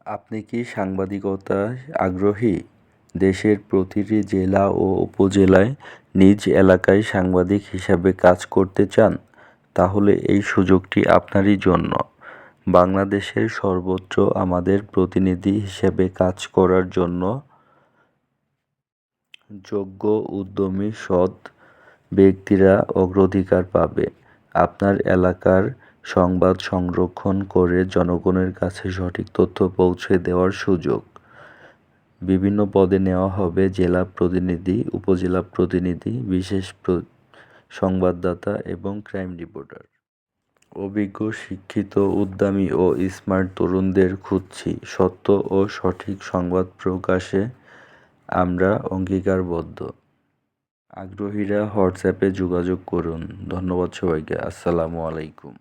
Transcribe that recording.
আপনি কি সাংবাদিকতায় আগ্রহী? দেশের প্রতিটি জেলা ও উপজেলায় নিজ এলাকায় সাংবাদিক হিসাবে কাজ করতে চান? তাহলে এই সুযোগটি আপনারই জন্য। বাংলাদেশের সর্বোচ্চ আমাদের প্রতিনিধি হিসেবে কাজ করার জন্য যোগ্য, উদ্যমী, সৎ ব্যক্তিরা অগ্রাধিকার পাবে। আপনার এলাকার সংবাদ সংরক্ষণ করে জনগণের কাছে সঠিক তথ্য পৌঁছে দেওয়ার সুযোগ। বিভিন্ন পদে নেওয়া হবে জেলা প্রতিনিধি, উপজেলা প্রতিনিধি, বিশেষ সংবাদদাতা এবং ক্রাইম রিপোর্টার। অভিজ্ঞ, শিক্ষিত, উদ্যমী ও স্মার্ট তরুণদের খুঁজছি। সত্য ও সঠিক সংবাদ প্রকাশে আমরা অঙ্গীকারবদ্ধ। আগ্রহীরা হোয়াটসঅ্যাপে যোগাযোগ করুন। ধন্যবাদ সবাইকে। আসসালামু আলাইকুম।